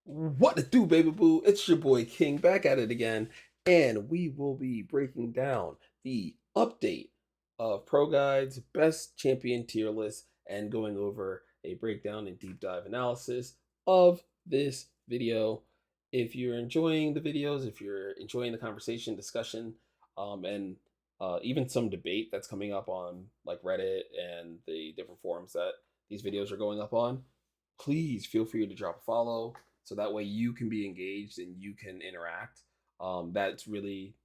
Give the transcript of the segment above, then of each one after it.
What to do, baby boo? It's your boy King back at it again, and we will be breaking down the update of Pro Guide's best champion tier list and going over a breakdown and deep dive analysis of this video. If you're enjoying the videos, if you're enjoying the conversation, discussion, and even some debate that's coming up on like Reddit and the different forums that these videos are going up on, please feel free to drop a follow so that way you can be engaged and you can interact. That's really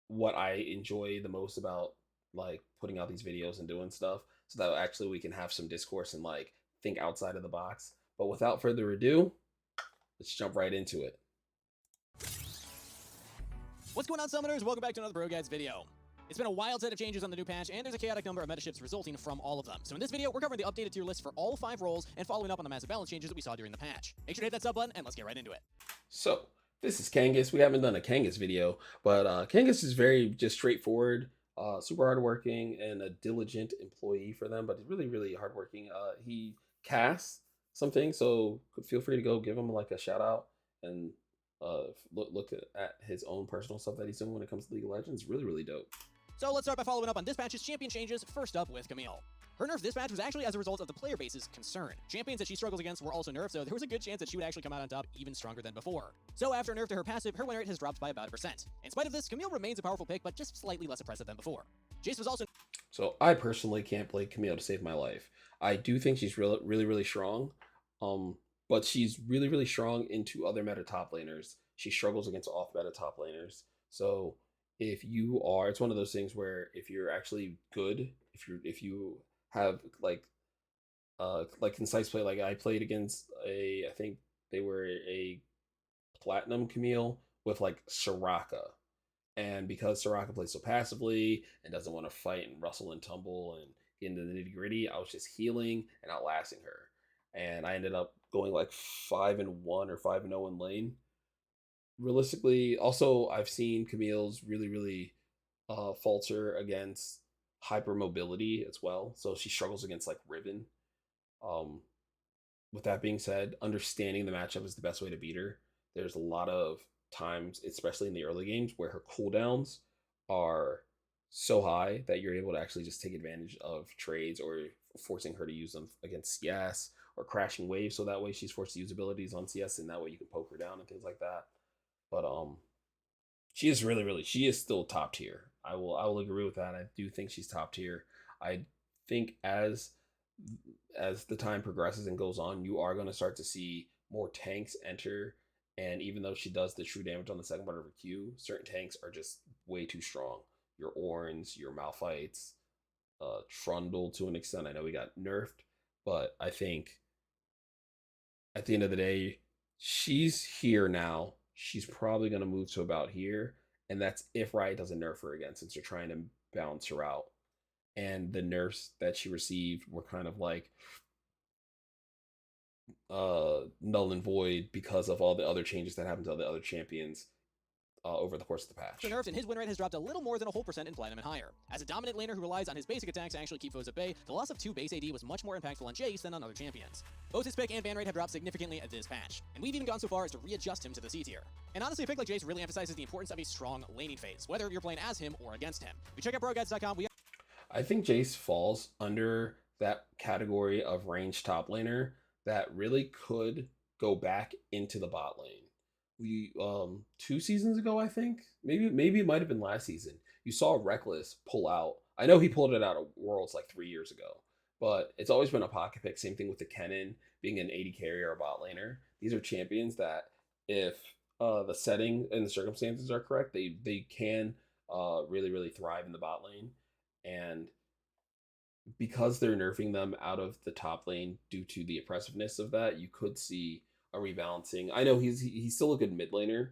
what I enjoy the most about like putting out these videos and doing stuff, so that actually we can have some discourse and like think outside of the box. But without further ado, let's jump right into it. What's going on, Summoners? Welcome back to another Bro Guides video. It's been a wild set of changes on the new patch, and there's a chaotic number of meta shifts resulting from all of them. So in this video, we're covering the updated tier list for all 5 roles and following up on the massive balance changes that we saw during the patch. Make sure to hit that sub button, and let's get right into it. So this is Kangas. We haven't done a Kangas video, but Kangas is very just straightforward, super hardworking, and a diligent employee for them. But he's really, really hardworking. He casts some things, so feel free to go give him like a shout out and look at his own personal stuff that he's doing when it comes to League of Legends. Really, really dope. So let's start by following up on this patch's champion changes, first up with Camille. Her nerf this patch was actually as a result of the player base's concern. Champions that she struggles against were also nerfed, so there was a good chance that she would actually come out on top even stronger than before. So after a nerf to her passive, her win rate has dropped by about 1%. In spite of this, Camille remains a powerful pick, but just slightly less oppressive than before. Jace was also... So I personally can't play Camille to save my life. I do think she's really, really, really strong, but she's really, really strong into other meta top laners. She struggles against off meta top laners. So if you are, it's one of those things where if you're actually good, if you have like concise play, like I played against I think they were a platinum Camille with like Soraka, and because Soraka plays so passively and doesn't want to fight and rustle and tumble and get into the nitty gritty, I was just healing and outlasting her, and I ended up going like 5-1 or 5-0 in lane. Realistically, also I've seen Camille's really, really falter against hypermobility as well. So she struggles against like Riven. Um, with that being said, understanding the matchup is the best way to beat her. There's a lot of times, especially in the early games, where her cooldowns are so high that you're able to actually just take advantage of trades or forcing her to use them against CS or crashing waves. So that way she's forced to use abilities on CS, and that way you can poke her down and things like that. But she is really, really, she is still top tier. I will agree with that. I do think she's top tier. I think as the time progresses and goes on, you are going to start to see more tanks enter. And even though she does the true damage on the second part of her Q, certain tanks are just way too strong. Your Orns, your Malphites, Trundle to an extent. I know we got nerfed, but I think at the end of the day, she's here now. She's probably going to move to about here. And that's if Riot doesn't nerf her again, since they're trying to balance her out. And the nerfs that she received were kind of like null and void because of all the other changes that happened to the other champions over the course of the patch. nerfed, and his win rate has dropped a little more than a whole percent in Platinum and higher. As a dominant laner who relies on his basic attacks to actually keep foes at bay, the loss of 2 base AD was much more impactful on Jace than on other champions. Both his pick and ban rate have dropped significantly at this patch, and we've even gone so far as to readjust him to the C tier. And honestly, a pick like Jace really emphasizes the importance of a strong laning phase, whether you're playing as him or against him. If you check out ProGuides.com, I think Jace falls under that category of range top laner that really could go back into the bot lane. We 2 seasons ago, I think, maybe it might have been last season, you saw Reckless pull out. I know he pulled it out of Worlds like 3 years ago, but it's always been a pocket pick. Same thing with the Kennen being an AD carrier or bot laner. These are champions that if the setting and the circumstances are correct, they can really, really thrive in the bot lane. And because they're nerfing them out of the top lane due to the oppressiveness of that, you could see a rebalancing. I know he's still a good mid laner.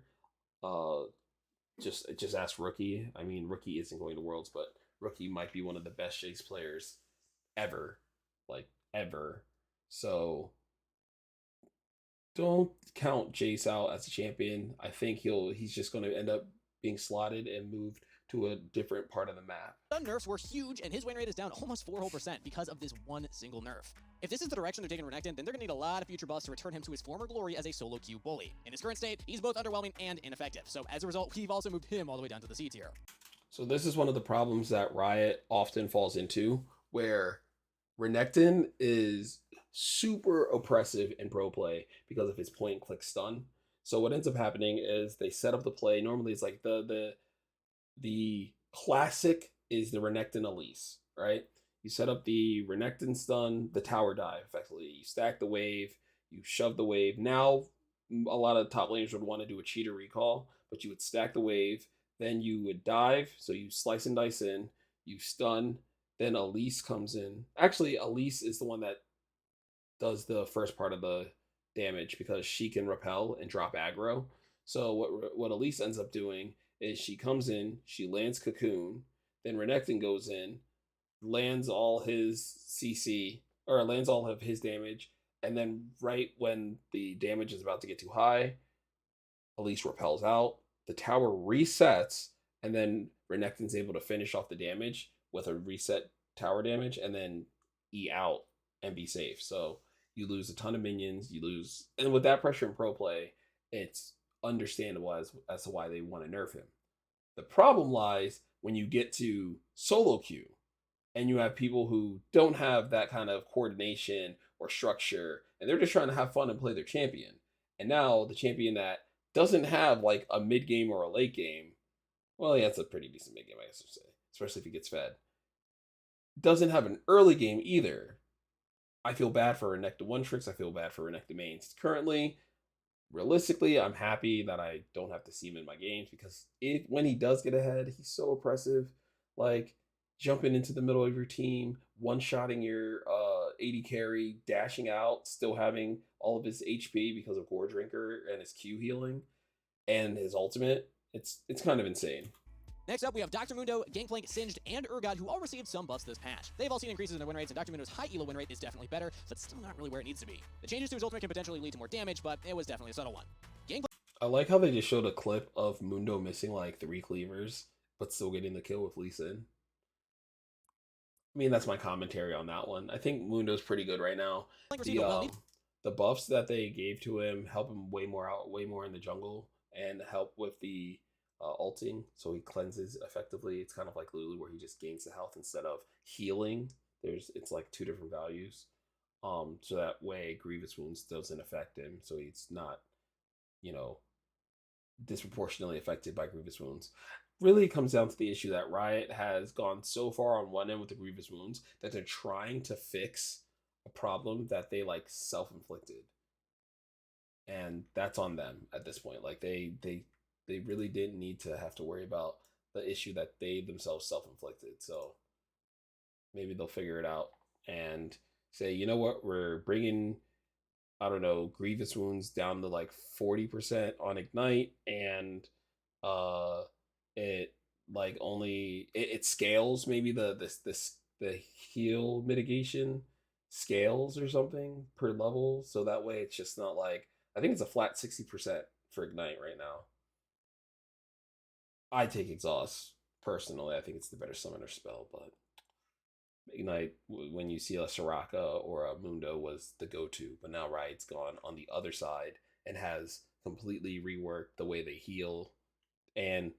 Uh, just ask Rookie. I mean, Rookie isn't going to Worlds, but Rookie might be one of the best Jace players ever, like ever. So don't count Jace out as a champion. I think he's just going to end up being slotted and moved to a different part of the map. Stun nerfs were huge, and his win rate is down almost 4% because of this one single nerf. If this is the direction they're taking Renekton, then they're going to need a lot of future buffs to return him to his former glory as a solo queue bully. In his current state, he's both underwhelming and ineffective, so as a result, we've also moved him all the way down to the C tier. So this is one of the problems that Riot often falls into, where Renekton is super oppressive in pro play because of his point and click stun. So what ends up happening is they set up the play. Normally it's like the classic is the Renekton Elise, right? You set up the Renekton stun, the tower dive, effectively. You stack the wave, you shove the wave. Now, a lot of top laners would want to do a cheater recall, but you would stack the wave, then you would dive, so you slice and dice in, you stun, then Elise comes in. Actually, Elise is the one that does the first part of the damage because she can repel and drop aggro. So what Elise ends up doing is she comes in, she lands Cocoon, then Renekton goes in, lands all his CC, or lands all of his damage, and then right when the damage is about to get too high, Elise repels out, the tower resets, and then Renekton's able to finish off the damage with a reset tower damage, and then E out and be safe. So you lose a ton of minions, you lose, and with that pressure in pro play, it's understandable as to why they want to nerf him. The problem lies when you get to solo queue and you have people who don't have that kind of coordination or structure, and they're just trying to have fun and play their champion. And now the champion that doesn't have like a mid game or a late game, well, yeah, it's a pretty decent mid game, I guess to say, especially if he gets fed. Doesn't have an early game either. I feel bad for Renekton one tricks. I feel bad for Renekton mains. Currently, realistically, I'm happy that I don't have to see him in my games because when he does get ahead, he's so oppressive. Like jumping into the middle of your team, one-shotting your AD carry, dashing out, still having all of his HP because of Gore Drinker and his Q healing and his ultimate. It's kind of insane. Next up, we have Dr. Mundo, Gangplank, Singed, and Urgot, who all received some buffs this patch. They've all seen increases in their win rates, and Dr. Mundo's high elo win rate is definitely better, but still not really where it needs to be. The changes to his ultimate can potentially lead to more damage, but it was definitely a subtle one. I like how they just showed a clip of Mundo missing like 3 cleavers, but still getting the kill with Lee Sin. I mean, that's my commentary on that one. I think Mundo's pretty good right now. The buffs that they gave to him help him way more in the jungle, and help with the ulting, so he cleanses effectively. It's kind of like Lulu, where he just gains the health instead of healing. It's like 2 different values. So that way Grievous Wounds doesn't affect him, so he's not, disproportionately affected by Grievous Wounds. Really, it comes down to the issue that Riot has gone so far on one end with the Grievous Wounds that they're trying to fix a problem that they like self-inflicted, and that's on them at this point. Like they really didn't need to have to worry about the issue that they themselves self-inflicted. So maybe they'll figure it out and say, you know what, we're bringing, I don't know, Grievous Wounds down to like 40% on Ignite, and it like only it scales, maybe the heal mitigation scales or something per level, so that way it's just not like, I think it's a flat 60% for Ignite right now. I take Exhaust personally. I think it's the better summoner spell, but Ignite, when you see a Soraka or a Mundo, was the go-to. But now Riot's gone on the other side and has completely reworked the way they heal, and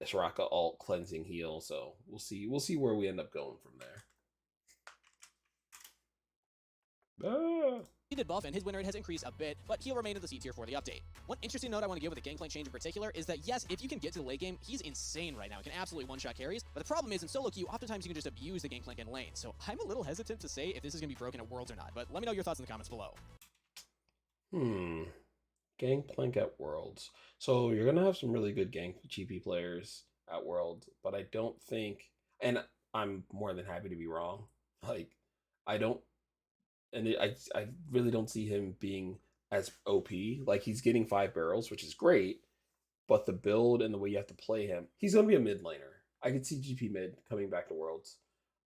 Soraka alt cleansing heal. So we'll see where we end up going from there. Buff, and his win rate has increased a bit, but he'll remain in the C tier for the update. One interesting note I want to give with the Gangplank change in particular is that yes, if you can get to the late game, he's insane right now. He can absolutely one-shot carries, but the problem is in solo queue, oftentimes you can just abuse the Gangplank in lane. So I'm a little hesitant to say if this is going to be broken at Worlds or not, but let me know your thoughts in the comments below. Gangplank at Worlds. So you're going to have some really good GP players at Worlds, but I don't think, and I'm more than happy to be wrong, like, I don't, and I really don't see him being as OP. Like, he's getting 5 barrels, which is great, but the build and the way you have to play him, he's going to be a mid laner. I could see GP mid coming back to Worlds.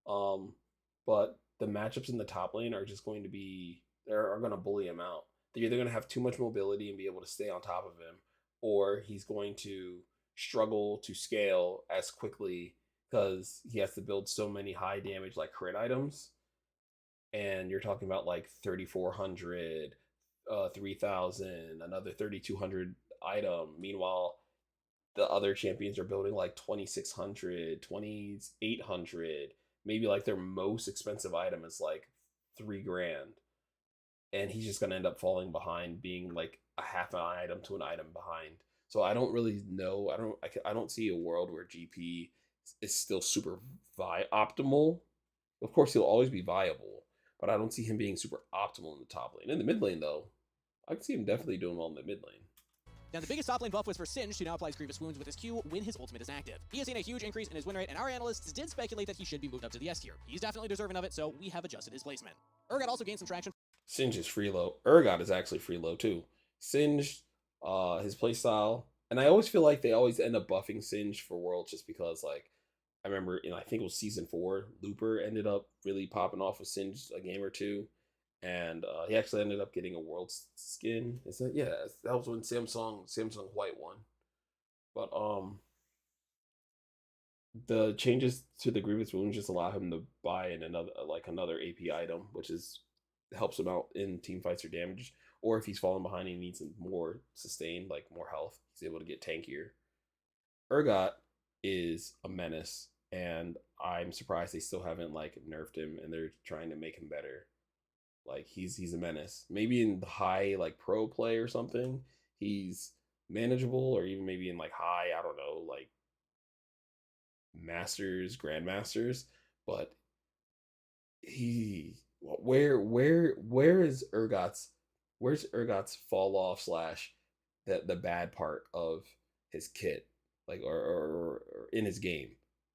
But the matchups in the top lane are just going to be, are going to bully him out. They're either going to have too much mobility and be able to stay on top of him, or he's going to struggle to scale as quickly because he has to build so many high damage like crit items, and you're talking about like 3400, 3000, another 3200 item. Meanwhile, the other champions are building like 2600, 2800. Maybe like their most expensive item is like 3 grand, and he's just gonna end up falling behind, being like a half an item to an item behind. So I don't really know. I don't see a world where GP is still super optimal. Of course, he'll always be viable, but I don't see him being super optimal in the top lane. In the mid lane, though, I can see him definitely doing well in the mid lane. Now, the biggest top lane buff was for Singed, who now applies Grievous Wounds with his Q when his ultimate is active. He has seen a huge increase in his win rate, and our analysts did speculate that he should be moved up to the S tier. He's definitely deserving of it, so we have adjusted his placement. Urgot also gained some traction. Singe is free low. Urgot is actually free low too. Singe, his playstyle, and I always feel like they always end up buffing Singe for Worlds just because, like, I remember, I think it was season 4, Looper ended up really popping off with Singe a game or two, and he actually ended up getting a world skin. Is that, yeah? That was when Samsung White won. But the changes to the Grievous Wound just allow him to buy in another AP item, which is helps him out in team fights or damage. Or if he's falling behind and he needs more sustain, like more health, he's able to get tankier. Urgot is a menace, and I'm surprised they still haven't like nerfed him and they're trying to make him better. Like he's a menace. Maybe in the high like pro play or something, he's manageable, or even maybe in like high, I don't know, like masters, grandmasters, but he where is where's Urgot's fall off slash the bad part of his kit, like or in his game?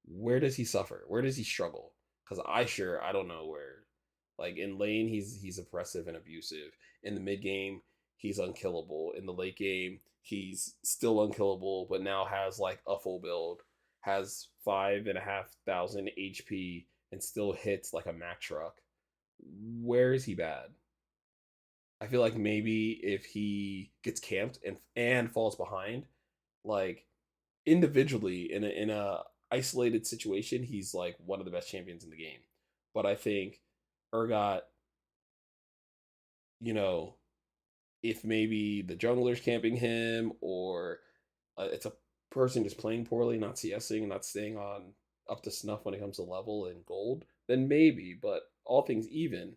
Where does he suffer? Where does he struggle? Because I don't know where. Like in lane, he's oppressive and abusive. In the mid game, he's unkillable. In the late game, he's still unkillable, but now has like a full build, has 5,500 HP, and still hits like a Mack truck. Where is he bad? I feel like maybe if he gets camped and falls behind, like individually in a isolated situation, he's like one of the best champions in the game. But I think Urgot, you know, if maybe the jungler's camping him, or it's a person just playing poorly, not CSing, not staying on up to snuff when it comes to level and gold, then maybe. But all things even,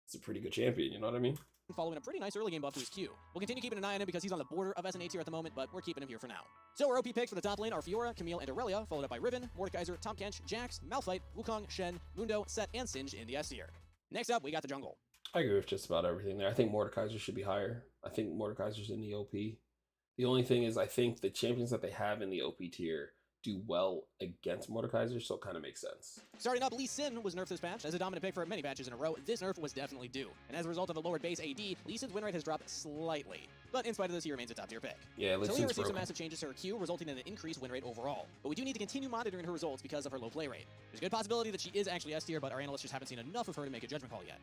it's a pretty good champion. You know what I mean? Following a pretty nice early game buff to his Q. We'll continue keeping an eye on him because he's on the border of SNA tier at the moment, but we're keeping him here for now. So our OP picks for the top lane are Fiora, Camille, and Aurelia, followed up by Riven, Mordekaiser, Tahm Kench, Jax, Malphite, Wukong, Shen, Mundo, Set, and Singed in the S tier. Next up, we got the jungle. I agree with just about everything there. I think Mordekaiser should be higher. I think Mordekaiser's in the OP. The only thing is, I think the champions that they have in the OP tier do well against Mordekaiser, so it kind of makes sense. Starting up, Lee Sin was nerfed this patch. As a dominant pick for many patches in a row, this nerf was definitely due. And as a result of a lowered base AD, Lee Sin's win rate has dropped slightly. But in spite of this, he remains a top tier pick. Yeah, Lee Talia Sin's received some broken. massive changes to her Q, resulting in an increased win rate overall. But we do need to continue monitoring her results because of her low play rate. There's a good possibility that she is actually S tier, but our analysts just haven't seen enough of her to make a judgment call yet.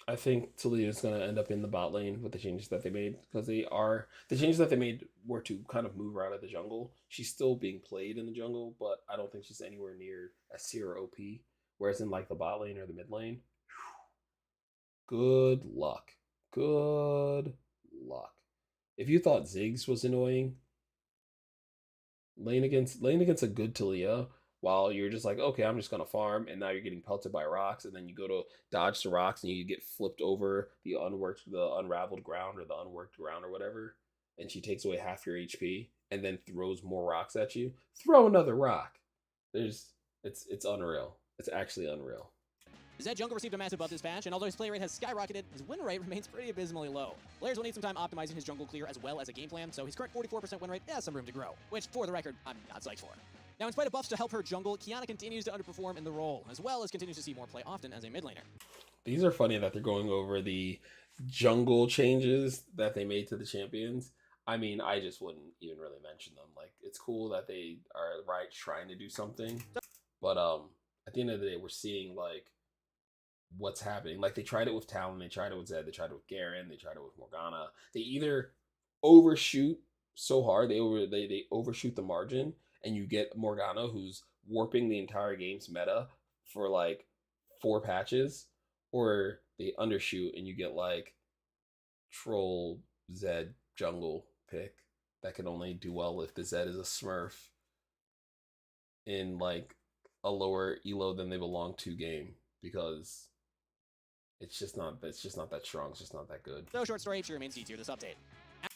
I think Talia's going to end up in the bot lane with the changes that they made, because the changes that they made were to kind of move her out of the jungle. She's still being played in the jungle, but I don't think she's anywhere near S tier or OP. Whereas in like the bot lane or the mid lane, good luck. Good luck. If you thought Ziggs was annoying, lane against a good Talia, while you're just like, okay, I'm just gonna farm, and now you're getting pelted by rocks, and then you go to dodge the rocks and you get flipped over the unraveled ground, or the unworked ground, or whatever, and she takes away half your HP and then throws more rocks at you. Throw another rock. It's unreal. It's actually unreal. Zed Jungle received a massive buff this patch, and although his play rate has skyrocketed, his win rate remains pretty abysmally low. Players will need some time optimizing his jungle clear as well as a game plan, so his current 44% win rate has some room to grow, which, for the record, I'm not psyched for. Now, in spite of buffs to help her jungle, Kiana continues to underperform in the role, as well as continues to see more play often as a mid laner. These are funny that they're going over the jungle changes that they made to the champions. I mean, I just wouldn't even really mention them. Like, it's cool that they are trying to do something, but at the end of the day, we're seeing like what's happening. Like, they tried it with Talon, they tried it with Zed, they tried it with Garen, they tried it with Morgana. They either overshoot so hard. They overshoot the margin, and you get Morgana who's warping the entire game's meta for like 4 patches, or they undershoot and you get like troll Zed jungle pick that can only do well if the Zed is a Smurf in like a lower elo than they belong to game, because it's just not that strong. It's just not that good. So short story, she remains D tier this update.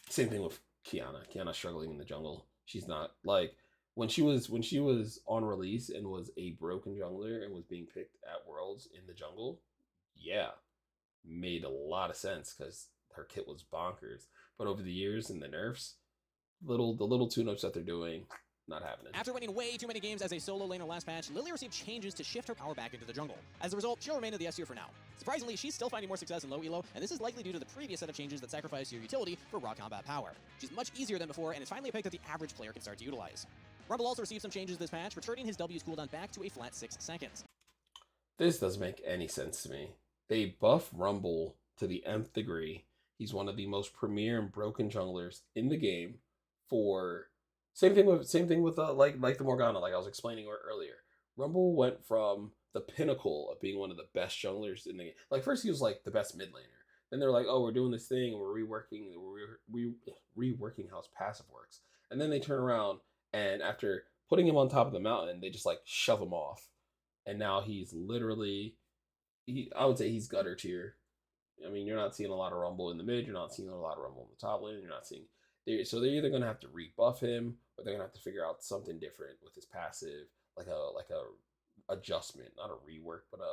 Same thing with Kiana. Kiana struggling in the jungle. She's not like when she was on release and was a broken jungler and was being picked at Worlds in the jungle. Yeah, made a lot of sense because her kit was bonkers. But over the years and the nerfs, the little tune-ups that they're doing, not happening. After winning way too many games as a solo laner last patch, Lily received changes to shift her power back into the jungle. As a result, she'll remain in the S tier for now. Surprisingly, she's still finding more success in low elo, and this is likely due to the previous set of changes that sacrifice your utility for raw combat power. She's much easier than before, and it's finally a pick that the average player can start to utilize. Rumble also received some changes this patch, returning his W's cooldown back to a flat 6 seconds. This doesn't make any sense to me. They buff Rumble to the nth degree. He's one of the most premier and broken junglers in the game. For same thing with like the Morgana, like I was explaining earlier. Rumble went from the pinnacle of being one of the best junglers in the game. Like first he was like the best mid laner. Then they're like, oh, we're doing this thing, we're reworking how his passive works. And then they turn around and after putting him on top of the mountain, they just like shove him off. And now he's literally, I would say he's gutter tier. I mean, you're not seeing a lot of Rumble in the mid. You're not seeing a lot of Rumble in the top lane. You're not seeing. So they're either gonna have to rebuff him, or they're gonna have to figure out something different with his passive, like a adjustment, not a rework, but an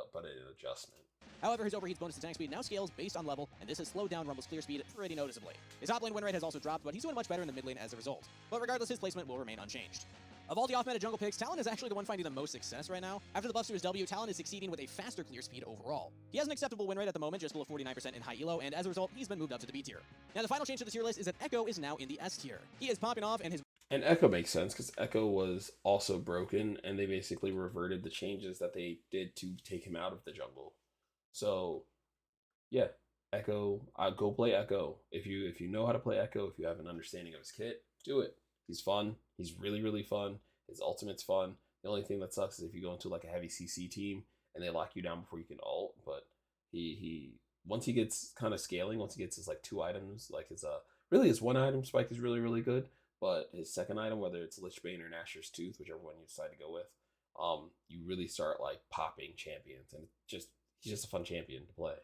adjustment. However, his overheat's bonus attack speed now scales based on level, and this has slowed down Rumble's clear speed pretty noticeably. His top lane win rate has also dropped, but he's doing much better in the mid lane as a result. But regardless, his placement will remain unchanged. Of all the off-meta jungle picks, Talon is actually the one finding the most success right now. After the buffs to his W, Talon is succeeding with a faster clear speed overall. He has an acceptable win rate at the moment, just below 49% in high elo, and as a result, he's been moved up to the B tier. Now, the final change to the tier list is that Echo is now in the S tier. He is popping off, and his... And Echo makes sense, because Echo was also broken, and they basically reverted the changes that they did to take him out of the jungle. So, yeah, Echo, go play Echo. If you know how to play Echo, if you have an understanding of his kit, do it. He's fun. He's really, really fun. His ultimate's fun. The only thing that sucks is if you go into like a heavy CC team and they lock you down before you can ult. But he once he gets kind of scaling, once he gets his like 2 items, like his 1 item spike is really, really good. But his second item, whether it's Lichbane or Nashor's Tooth, whichever one you decide to go with, you really start like popping champions, and he's just a fun champion to play.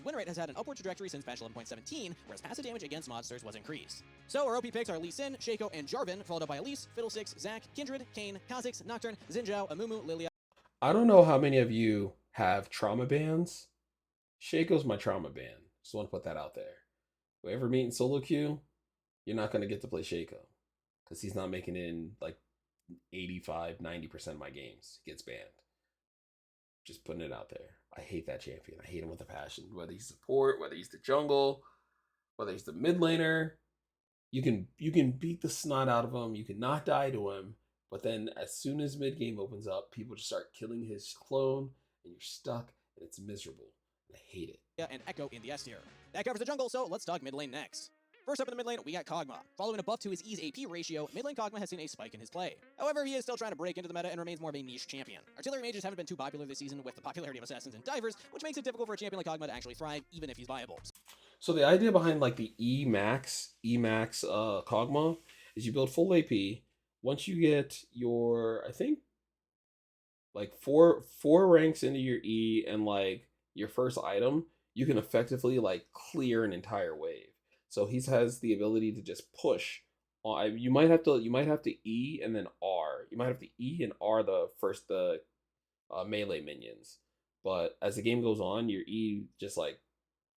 Win rate has had an upward trajectory since patch 11.17, whereas passive damage against monsters was increased. So our OP picks are Lee Sin, Shaco, and Jarvan, followed up by Elise, Fiddlesticks, Zac, Kindred, Kayn, Kha'Zix, Nocturne, Xin Zhao, Amumu, Lilia. I don't know how many of you have trauma bans. Shaco's my trauma ban. Just want to put that out there. If we ever meet in solo queue, you're not going to get to play Shaco, because he's not making it in like 85-90% of my games. He gets banned. Just putting it out there. I hate that champion. I hate him with a passion. Whether he's support, whether he's the jungle, whether he's the mid laner, you can beat the snot out of him. You can not die to him. But then as soon as mid game opens up, people just start killing his clone, and you're stuck, and it's miserable. I hate it. Yeah, and Echo in the S tier. That covers the jungle, so let's talk mid lane next. First up in the mid lane, we got Kog'Maw. Following a buff to his E's AP ratio, mid lane Kog'Maw has seen a spike in his play. However, he is still trying to break into the meta and remains more of a niche champion. Artillery mages haven't been too popular this season with the popularity of assassins and divers, which makes it difficult for a champion like Kog'Maw to actually thrive, even if he's viable. So the idea behind like the E-Max Kog'Maw is you build full AP. Once you get your, I think, like four ranks into your E and like your first item, you can effectively like clear an entire wave. So he has the ability to just push. You might have to E and then R. You might have to E and R the melee minions. But as the game goes on, your E just like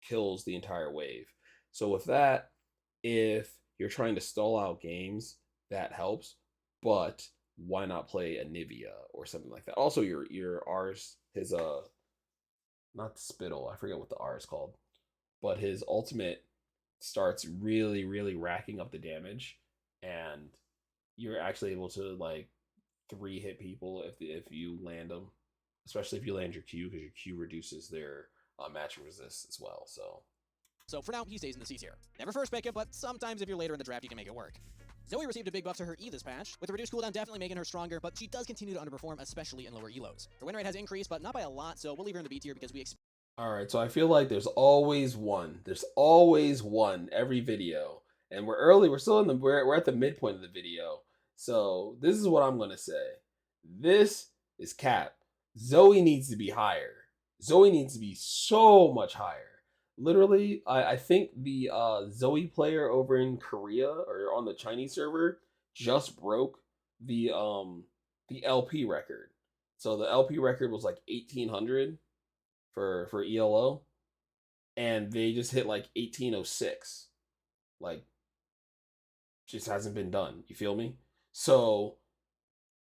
kills the entire wave. So with that, if you're trying to stall out games, that helps. But why not play a Nivea or something like that? Also, your R's, his not Spittle, I forget what the R is called, but his ultimate starts really, really racking up the damage, and you're actually able to like 3-hit people if you land them, especially if you land your Q, because your Q reduces their matching resist as well. So for now, he stays in the C tier. Never first pick him, but sometimes if you're later in the draft, you can make it work. Zoe received a big buff to her E this patch, with the reduced cooldown definitely making her stronger, but she does continue to underperform, especially in lower elos. Her win rate has increased, but not by a lot, so we'll leave her in the B tier because we expect. All right, so I feel like there's always one. There's always one every video, and we're early. We're still in the we're at the midpoint of the video. So this is what I'm gonna say. This is cap. Zoe needs to be higher. Zoe needs to be so much higher. Literally, I think the Zoe player over in Korea or on the Chinese server just broke the LP record. So the LP record was like 1800 for ELO, and they just hit like 1806. Like, just hasn't been done. You feel me? So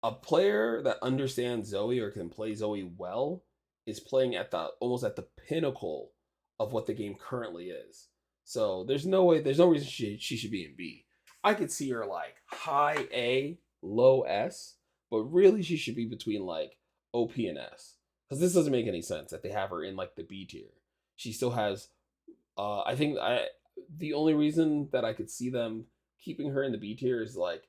a player that understands Zoe or can play Zoe well is playing at the almost at the pinnacle of what the game currently is. So there's no reason she should be in B. I could see her like high A, low S, but really she should be between like OP and S. Because this doesn't make any sense that they have her in like the B tier. She still has I think the only reason that I could see them keeping her in the B tier is like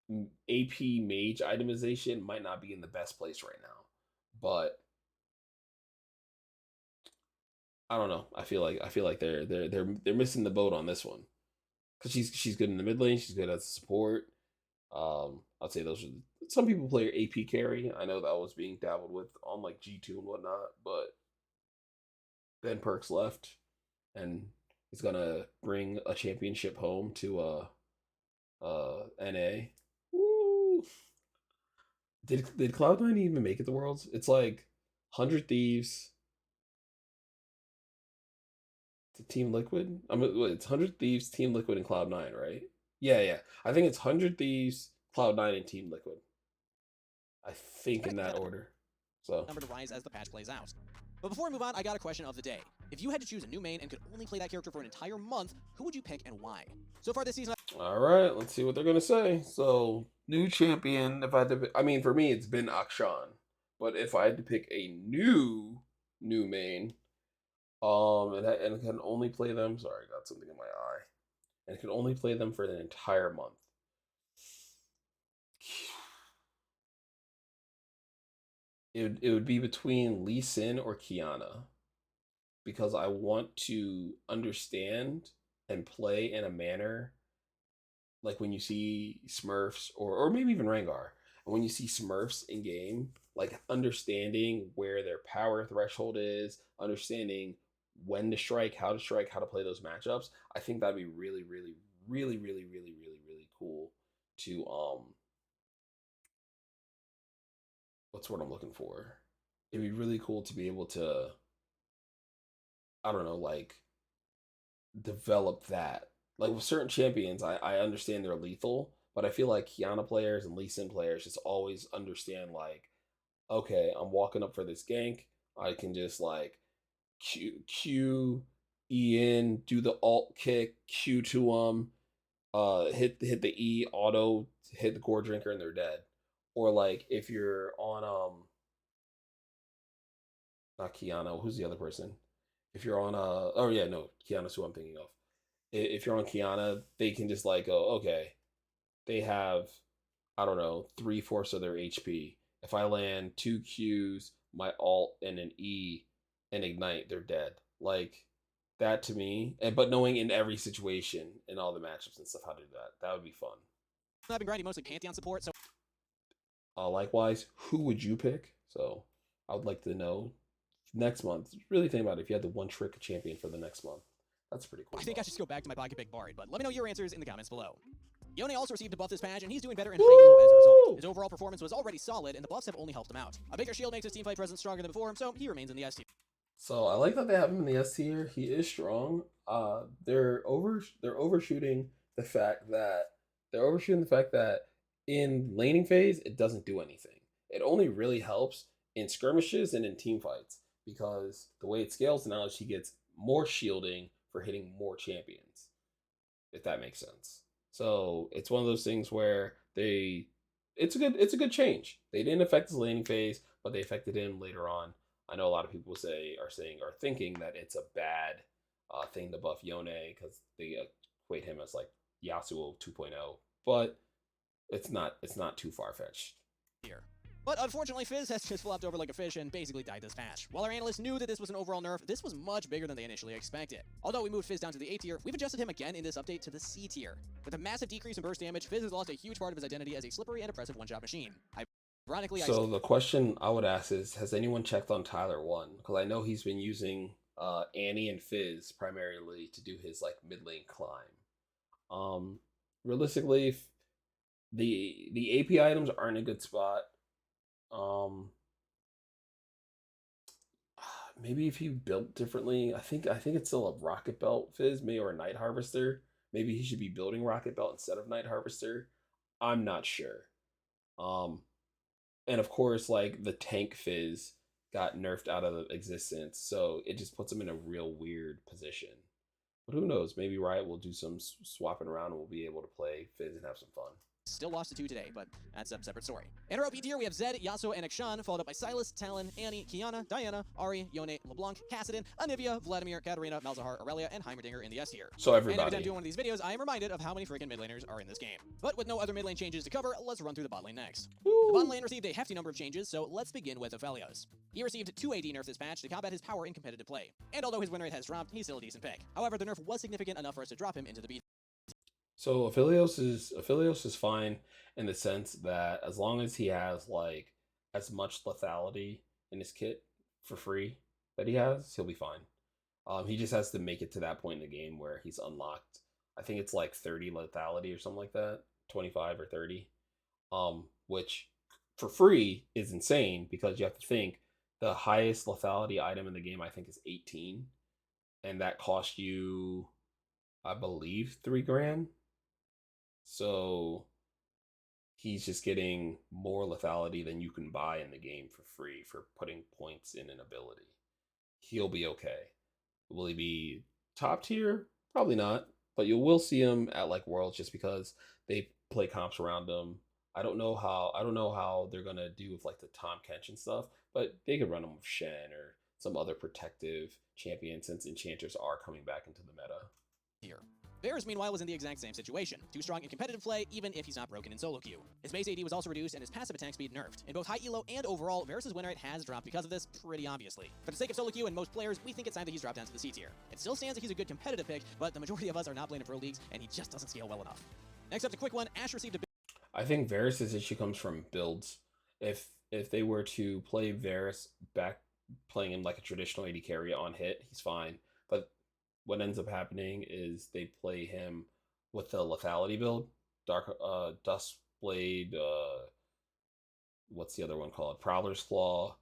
AP mage itemization might not be in the best place right now. But I don't know. I feel like they're missing the boat on this one. Cuz she's good in the mid lane, she's good as support. I'd say those are some people play her AP carry. I know that was being dabbled with on like G2 and whatnot, but then Perks left and he's gonna bring a championship home to NA. Woo. Did Cloud9 even make it to Worlds? It's like 100 Thieves to Team Liquid. I mean, it's 100 Thieves, Team Liquid, and Cloud9, right? Yeah. I think it's 100 Thieves, Cloud9, and Team Liquid. I think in that order. So number to rise as the patch plays out. But before we move on, I got a question of the day. If you had to choose a new main and could only play that character for an entire month, who would you pick and why? So far this season, all right, let's see what they're gonna say. So new champion. If I had to, I mean, for me, it's been Akshan. But if I had to pick a new main, and can only play them. Sorry, I got something in my eye. And can only play them for an entire month. It would be between Lee Sin or Kiana, because I want to understand and play in a manner like when you see Smurfs or maybe even Rengar, and when you see Smurfs in game, like understanding where their power threshold is, understanding when to strike, how to play those matchups. I think that'd be really, really, really, really, really, really, really cool to what's what I'm looking for. It'd be really cool to be able to, I don't know, like develop that. Like with certain champions, I understand they're lethal, but I feel like Kiana players and Lee Sin players just always understand like, okay, I'm walking up for this gank. I can just like Q E in, do the alt kick, Q to them, hit the E auto, hit the core drinker, and they're dead. Or like if you're on not Kiana, who's the other person? If you're on oh yeah, no, Kiana's who I'm thinking of. If you're on Kiana, they can just like go, okay, they have, I don't know, 3/4 of their HP. If I land 2 Qs, my alt and an E and ignite, they're dead. Like that to me, and but knowing in every situation in all the matchups and stuff how to do that would be fun. I've been grinding mostly Pantheon support, so Likewise, who would you pick? So I would like to know next month. Really think about it. If you had the one trick champion for the next month, that's pretty cool. I think I should just go back to my pocket pick Bard, but let me know your answers in the comments below. Yone also received a buff this patch, and he's doing better in high elo as a result. His overall performance was already solid, and the buffs have only helped him out. A bigger shield makes his teamfight presence stronger than before, so he remains in the S tier. So I like that they have him in the S tier. He is strong. They're overshooting the fact that in laning phase it doesn't do anything. It only really helps in skirmishes and in team fights, because the way it scales now is he gets more shielding for hitting more champions, if that makes sense. So it's one of those things where it's a good change. They didn't affect his laning phase, but they affected him later on. I know a lot of people are thinking that it's a bad thing to buff Yone because they equate him as like Yasuo 2.0, but it's not too far-fetched. Here. But unfortunately, Fizz has just flopped over like a fish and basically died this patch. While our analysts knew that this was an overall nerf, this was much bigger than they initially expected. Although we moved Fizz down to the A tier, we've adjusted him again in this update to the C tier. With a massive decrease in burst damage, Fizz has lost a huge part of his identity as a slippery and oppressive one-shot machine. Ironically, So the question I would ask is, has anyone checked on Tyler 1? Because I know he's been using Annie and Fizz primarily to do his like mid lane climb. Realistically, if the AP items aren't a good spot. Maybe if you built differently, I think it's still a Rocket Belt Fizz, maybe, or a Night Harvester. Maybe he should be building Rocket Belt instead of Night Harvester. I'm not sure. Um, and of course, like the tank Fizz got nerfed out of existence, so it just puts him in a real weird position. But who knows? Maybe Riot will do some swapping around and we'll be able to play Fizz and have some fun. Still lost to 2 today, but that's a separate story. In our OP tier, we have Zed, Yasuo, and Akshan, followed up by Sylas, Talon, Annie, Kiana, Diana, Ari, Yone, LeBlanc, Kassadin, Anivia, Vladimir, Katarina, Malzahar, Aurelia, and Heimerdinger in the S tier. So everybody. And every time I do one of these videos, I am reminded of how many freaking mid laners are in this game. But with no other mid lane changes to cover, let's run through the bot lane next. Woo. The bot lane received a hefty number of changes, so let's begin with Aphelios. He received 2 AD nerfs this patch to combat his power in competitive play. And although his win rate has dropped, he's still a decent pick. However, the nerf was significant enough for us to drop him into the B. So Aphelios is fine in the sense that as long as he has like as much lethality in his kit for free that he has, he'll be fine. He just has to make it to that point in the game where he's unlocked. I think it's like 30 lethality or something like that, 25 or 30. Which for free is insane because you have to think the highest lethality item in the game I think is 18, and that costs you, I believe, 3 grand. So he's just getting more lethality than you can buy in the game for free for putting points in an ability. He'll be okay. Will he be top tier? Probably not. But you will see him at like Worlds just because they play comps around him. I don't know how they're gonna do with like the Tom Kench and stuff, but they could run him with Shen or some other protective champion since enchanters are coming back into the meta. Here. Varus, meanwhile, was in the exact same situation. Too strong in competitive play, even if he's not broken in solo queue. His base AD was also reduced and his passive attack speed nerfed. In both high elo and overall, Varus' win rate has dropped because of this, pretty obviously. For the sake of solo queue and most players, we think it's time that he's dropped down to the C tier. It still stands that he's a good competitive pick, but the majority of us are not playing in pro leagues, and he just doesn't scale well enough. Next up, the quick one. Ash received a I think Varus' issue comes from builds. If they were to play Varus back playing him like a traditional AD carry on hit, he's fine. But what ends up happening is they play him with the lethality build, Duskblade, what's the other one called? Prowler's Claw,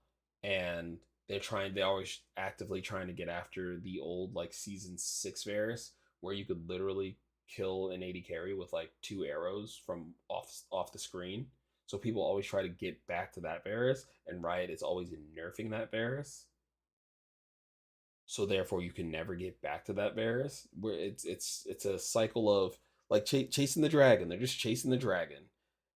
and they always actively trying to get after the old like season 6 Varus, where you could literally kill an AD carry with like 2 arrows from off the screen. So people always try to get back to that Varus, and Riot is always nerfing that Varus. So therefore, you can never get back to that Varus. Where it's a cycle of like chasing the dragon. They're just chasing the dragon,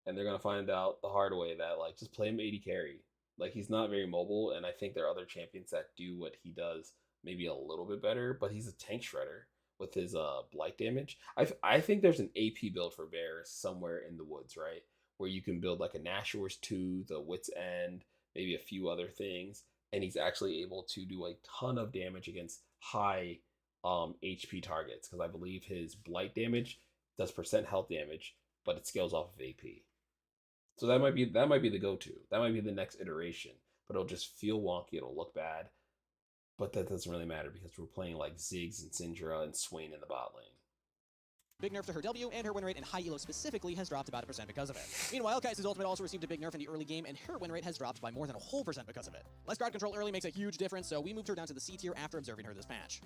and they're gonna find out the hard way that like just play him AD carry. Like he's not very mobile, and I think there are other champions that do what he does maybe a little bit better. But he's a tank shredder with his blight damage. I think there's an AP build for Varus somewhere in the woods, right? Where you can build like a Nashor's Tooth, the Wit's End, maybe a few other things, and he's actually able to do a ton of damage against high HP targets, because I believe his blight damage does percent health damage, but it scales off of AP. So that might be the go-to. That might be the next iteration, but it'll just feel wonky. It'll look bad, but that doesn't really matter because we're playing like Ziggs and Syndra and Swain in the bot lane. Big nerf to her W, and her win rate in high elo specifically has dropped about 1% because of it. Meanwhile, Kai'Sa's ultimate also received a big nerf in the early game, and her win rate has dropped by more than a whole percent because of it. Less crowd control early makes a huge difference, so we moved her down to the C tier after observing her this patch.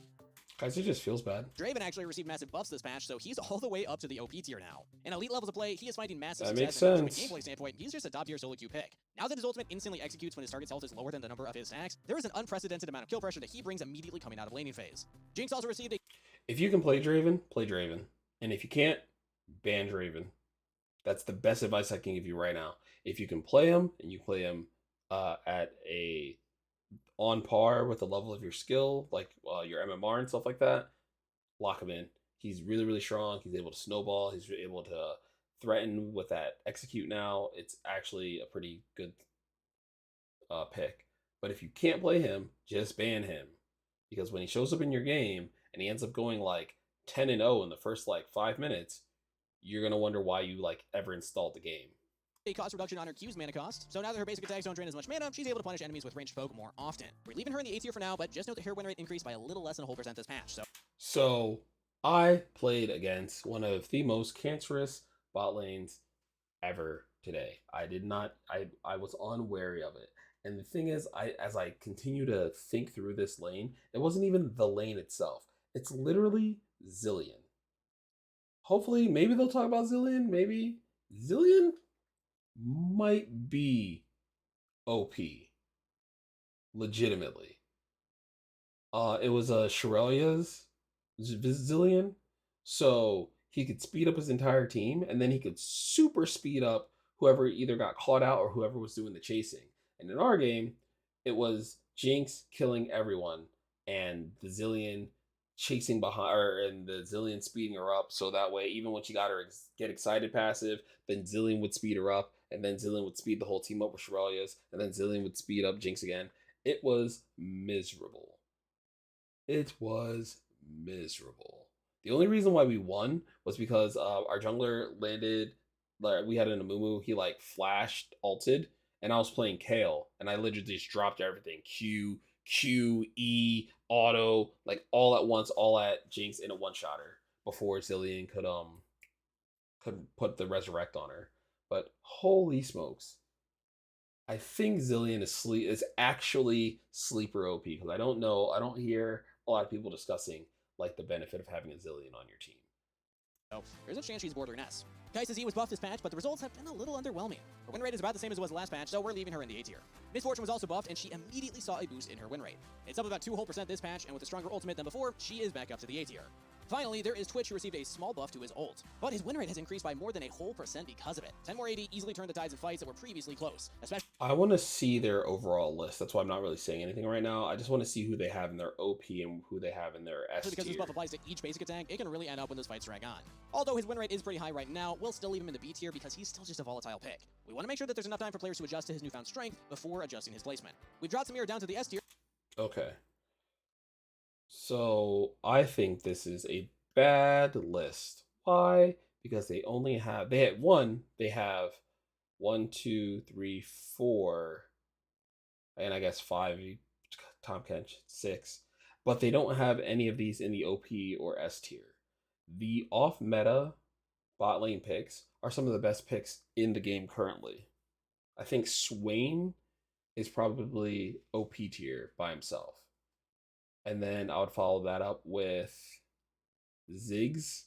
Kai'Sa just feels bad. Draven actually received massive buffs this patch, so he's all the way up to the OP tier now. In elite levels of play, he is finding massive That success, makes and from a sense. gameplay standpoint, he's just a top tier solo queue pick. Now that his ultimate instantly executes when his target's health is lower than the number of his stacks, there is an unprecedented amount of kill pressure that he brings immediately coming out of laning phase. Jinx also received a If you can play Draven, play Draven. And if you can't, ban Draven. That's the best advice I can give you right now. If you can play him, and you play him at a on par with the level of your skill, like your MMR and stuff like that, lock him in. He's really, really strong. He's able to snowball. He's able to threaten with that execute now, it's actually a pretty good pick. But if you can't play him, just ban him. Because when he shows up in your game and he ends up going like 10-0 in the first like 5 minutes, you're gonna wonder why you like ever installed the game. A cost reduction on her Q's mana cost, so now that her basic attacks don't drain as much mana, she's able to punish enemies with ranged poke more often. We're leaving her in the A tier for now, but just note that her win rate increased by a little less than a whole percent this patch, So I played against one of the most cancerous bot lanes ever today. I did not I was unwary of it. And the thing is, as I continue to think through this lane, it wasn't even the lane itself. It's literally Zillion. Hopefully, maybe they'll talk about Zillion. Maybe Zillion might be OP. Legitimately. It was a Shirelia's Zillion. So he could speed up his entire team, and then he could super speed up whoever either got caught out or whoever was doing the chasing. And in our game, it was Jinx killing everyone and the Zillion chasing behind her and the Zillion speeding her up. So that way, even when she got her get excited passive, then Zillion would speed her up, and then Zillion would speed the whole team up with Shirelia's, and then Zillion would speed up Jinx again. It was miserable. It was miserable. The only reason why we won was because our jungler landed. Like, we had an Amumu. He like flashed, ulted, and I was playing Kale, and I literally just dropped everything. Q, E, auto, like all at once, all at Jinx in a one shotter before Zillion could put the resurrect on her. But holy smokes, I think Zillion is actually sleeper OP because I don't hear a lot of people discussing like the benefit of having a Zillion on your team. so there's a chance she's border Ness. Kai'Sa Z was buffed this patch, but the results have been a little underwhelming. Her win rate is about the same as it was last patch, so we're leaving her in the A tier. Miss Fortune was also buffed, and she immediately saw a boost in her win rate. It's up about 2% this patch, and with a stronger ultimate than before, she is back up to the A tier. Finally, there is Twitch, who received a small buff to his ult, but his win rate has increased by more than a whole percent because of it. 10 more AD easily turned the tides of fights that were previously close, especially. I want to see their overall list. That's why I'm not really saying anything right now. I just want to see who they have in their OP and who they have in their S tier. Because this buff applies to each basic attack, it can really add up when those fights drag on. Although his win rate is pretty high right now, we'll still leave him in the B tier because he's still just a volatile pick. We want to make sure that there's enough time for players to adjust to his newfound strength before adjusting his placement. We've dropped Samira down to the S tier. Okay. So I think this is a bad list. Why? Because they have one, two, three, four, and I guess five, Tom Kench, six. But they don't have any of these in the OP or S tier. The off meta bot lane picks are some of the best picks in the game currently. I think Swain is probably OP tier by himself. And then I would follow that up with Ziggs,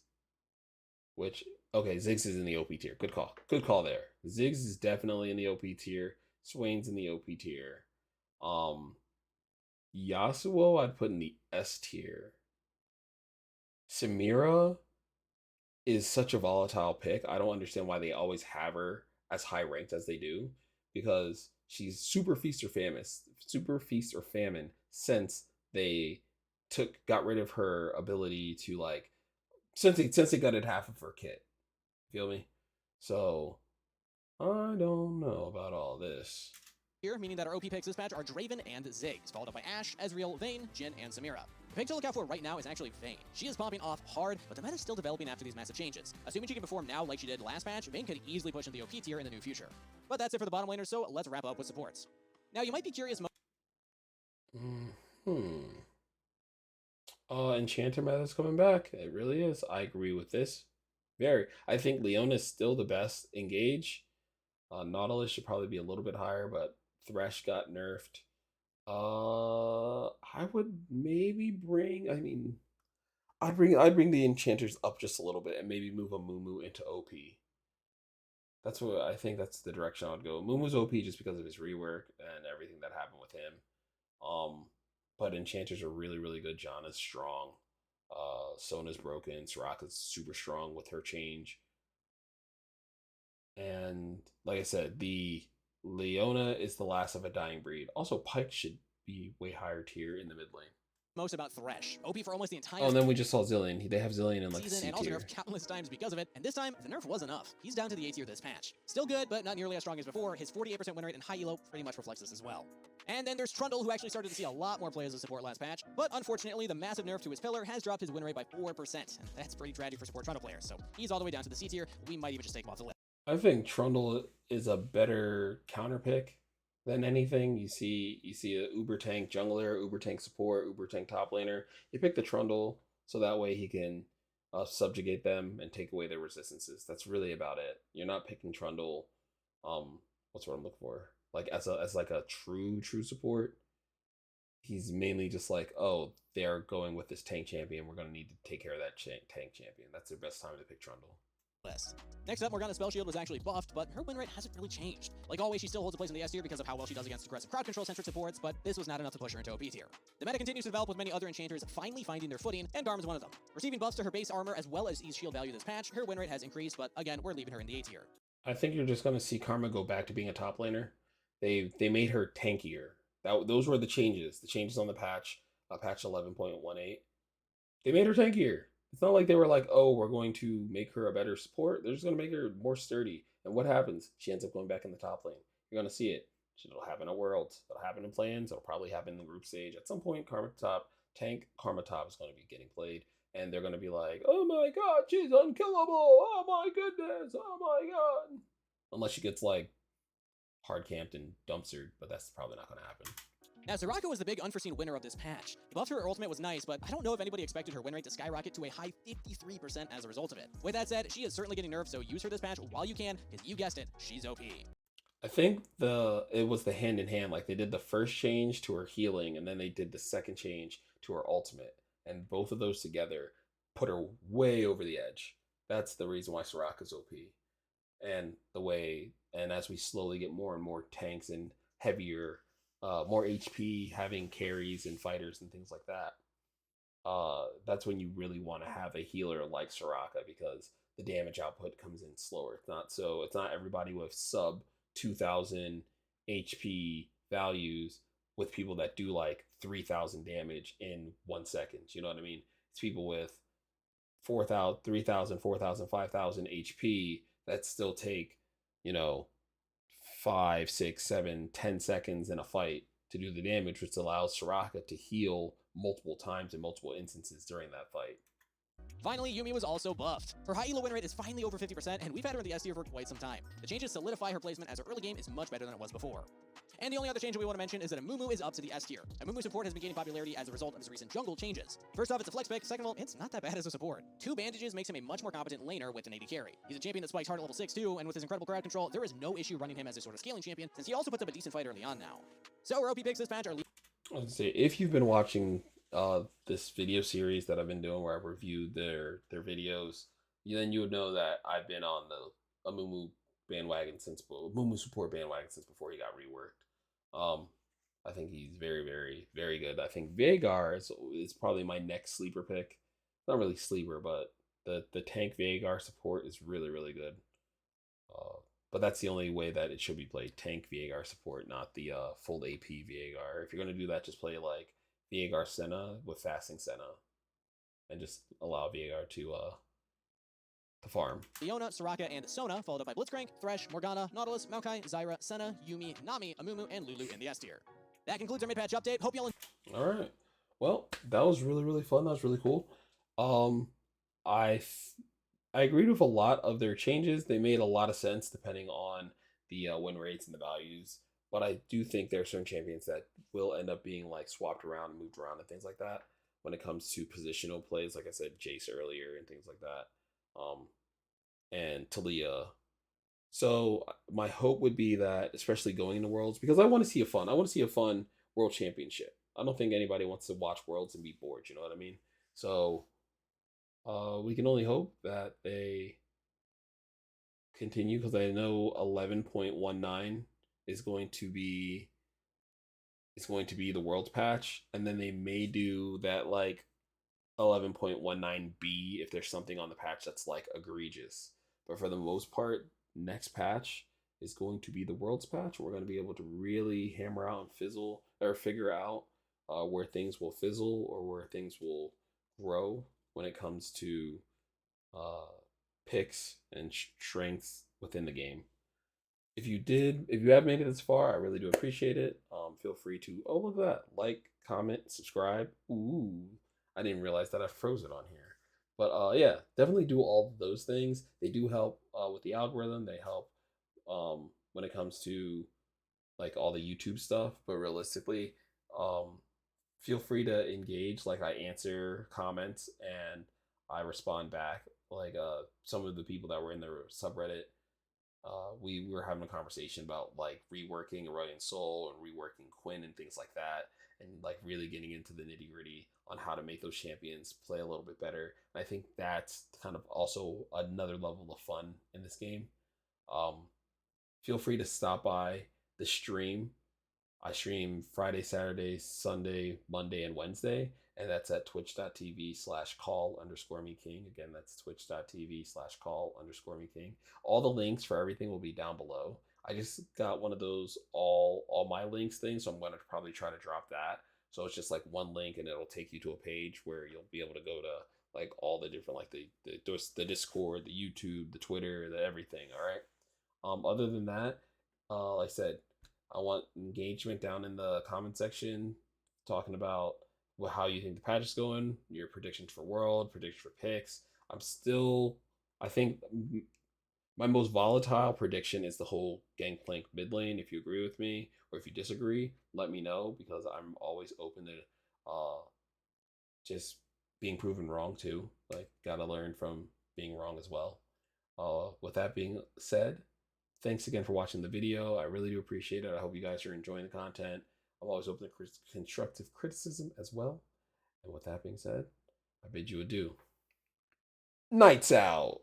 which, okay, Ziggs is in the OP tier. Good call. Good call there. Ziggs is definitely in the OP tier. Swain's in the OP tier. Yasuo I'd put in the S tier. Samira is such a volatile pick. I don't understand why they always have her as high ranked as they do, because she's super feast or famine since they got rid of her ability to like since they gutted half of her kit. Feel me? So I don't know about all this. Here, meaning that our OP picks this patch are Draven and Ziggs, followed up by Ashe, Ezreal, Vayne, Jhin, and Samira. The pick to look out for right now is actually Vayne. She is popping off hard, but the meta is still developing after these massive changes. Assuming she can perform now like she did last patch, Vayne could easily push into the OP tier in the near future. But that's it for the bottom laners, so let's wrap up with supports. Now, you might be curious. Enchanter meta's coming back. It really is. I agree with this. I think Leona's still the best engage. Nautilus should probably be a little bit higher, but Thresh got nerfed. I would maybe I'd bring the enchanters up just a little bit and maybe move a Mumu into OP. That's what I think. That's the direction I would go. Mumu's OP just because of his rework and everything that happened with him. But enchanters are really, really good. Janna's strong. Sona's broken. Soraka's super strong with her change. And like I said, the Leona is the last of a dying breed. Also, Pyke should be way higher tier in the mid lane. most about Thresh. OP for almost the entire Oh, and then we just saw Zillion. They have Zillion in like season C and also tier. nerfed countless times because of it, and this time, the nerf was enough. He's down to the A tier this patch. Still good, but not nearly as strong as before. His 48% win rate and high elo pretty much reflects this as well. And then there's Trundle, who actually started to see a lot more play as a support last patch, but unfortunately, the massive nerf to his pillar has dropped his win rate by 4%, and that's pretty tragic for support Trundle players, so he's all the way down to the C tier. We might even just take him off the list. I think Trundle is a better counter pick than anything. You see a uber tank jungler, uber tank support, uber tank top laner. You pick the Trundle so that way he can subjugate them and take away their resistances. That's really about it. You're not picking Trundle. What's what I'm looking for? Like as like a true support. He's mainly just like, oh, they're going with this tank champion. We're gonna need to take care of that tank champion. That's their best time to pick Trundle. List. Next up, Morgana's spell shield was actually buffed, but her win rate hasn't really changed. Like always, she still holds a place in the S tier because of how well she does against aggressive crowd control centric supports, but this was not enough to push her into OP tier. The meta continues to develop with many other enchanters finally finding their footing, and Garm is one of them. Receiving buffs to her base armor as well as ease shield value this patch, her win rate has increased, but again, we're leaving her in the A tier. I think you're just gonna see Karma go back to being a top laner. They made her tankier. Those were the changes. The changes on the patch, patch 11.18. They made her tankier. It's not like they were like, oh, we're going to make her a better support. They're just going to make her more sturdy. And what happens? She ends up going back in the top lane. You're going to see it. It'll happen in Worlds. It'll happen in plans. It'll probably happen in the group stage. At some point, Karma top is going to be getting played. And they're going to be like, oh my god, she's unkillable. Oh my goodness. Oh my god. Unless she gets like hard camped and dumpstered. But that's probably not going to happen. Now, Soraka was the big unforeseen winner of this patch. The buff to her ultimate was nice, but I don't know if anybody expected her win rate to skyrocket to a high 53% as a result of it. With that said, she is certainly getting nerfed, so use her this patch while you can, because you guessed it, she's OP. I think it was the hand in hand. Like they did the first change to her healing, and then they did the second change to her ultimate, and both of those together put her way over the edge. That's the reason why Soraka's OP, and as we slowly get more and more tanks and heavier. More HP, having carries and fighters and things like that. That's when you really want to have a healer like Soraka because the damage output comes in slower. It's not everybody with sub 2000 HP values with people that do like 3000 damage in 1 second. You know what I mean? It's people with 4000, 3000, 4000, 5000 HP that still take, 5, 6, 7, 10 seconds in a fight to do the damage, which allows Soraka to heal multiple times in multiple instances during that fight. Finally, Yuumi was also buffed. Her high elo win rate is finally over 50%, and we've had her in the S tier for quite some time. The changes solidify her placement as her early game is much better than it was before. And the only other change we want to mention is that Amumu is up to the S tier. Amumu support has been gaining popularity as a result of his recent jungle changes. First off, it's a flex pick. Second of all, it's not that bad as a support. 2 bandages makes him a much more competent laner with an AD carry. He's a champion that spikes hard at level 6 too, and with his incredible crowd control, there is no issue running him as a sort of scaling champion, since he also puts up a decent fight early on now. So our OP picks this patch are... I was gonna say, if you've been watching this video series that I've been doing where I've reviewed their videos, then you would know that I've been on the Amumu support bandwagon since before he got reworked. I think he's very, very, very good. I think Veigar is probably my next sleeper pick. Not really sleeper, but the tank Veigar support is really, really good. But that's the only way that it should be played. Tank Veigar support, not the full AP Veigar. If you're going to do that, just play like Veigar Senna with fasting Senna. And just allow Veigar to farm. Leona, Soraka, and Sona, followed up by Blitzcrank, Thresh, Morgana, Nautilus, Maokai, Zyra, Senna, Yuumi, Nami, Amumu, and Lulu in the S tier. That concludes our mid-patch update. Hope y'all... All right. Well, that was really, really fun. That was really cool. I agreed with a lot of their changes. They made a lot of sense depending on the win rates and the values. But I do think there are certain champions that will end up being like swapped around and moved around and things like that when it comes to positional plays. Like I said, Jace earlier and things like that. And Talia. So my hope would be that, especially going into Worlds, because I want to see a fun World Championship. I don't think anybody wants to watch Worlds and be bored. You know what I mean? So we can only hope that they continue, because I know 11.19 is going to be the Worlds patch, and then they may do that like 11.19b if there's something on the patch that's like egregious. But for the most part, next patch is going to be the Worlds patch. We're going to be able to really hammer out and figure out where things will fizzle or where things will grow when it comes to uh, picks and strengths within the game. If you have made it this far, I really do appreciate it. Feel free to, oh, look at that, like, comment, subscribe. Ooh, I didn't realize that I froze it on here. But yeah, definitely do all of those things. They do help with the algorithm. They help when it comes to like all the YouTube stuff. But realistically, um, feel free to engage. Like I answer comments and I respond back. Like some of the people that were in the subreddit, we were having a conversation about like reworking Aurelion Soul and reworking Quinn and things like that, and like really getting into the nitty gritty on how to make those champions play a little bit better. And I think that's kind of also another level of fun in this game. Um, Feel free to stop by the stream. I stream Friday, Saturday, Sunday, Monday, and Wednesday, and that's at twitch.tv/call_me king. Again, that's twitch.tv/call_me king. All the links for everything will be down below. I just got one of those all my links things, so I'm gonna probably try to drop that. So it's just like one link, and it'll take you to a page where you'll be able to go to like all the different like the Discord, the YouTube, the Twitter, the everything. All right. Other than that, like I said, I want engagement down in the comment section, talking about how you think the patch is going, your predictions for world, predictions for picks. I think my most volatile prediction is the whole Gangplank mid lane. If you agree with me or if you disagree, let me know because I'm always open to just being proven wrong too. Like, gotta learn from being wrong as well. With that being said, thanks again for watching the video. I really do appreciate it. I hope you guys are enjoying the content. I'm always open to constructive criticism as well. And with that being said, I bid you adieu. Nights out.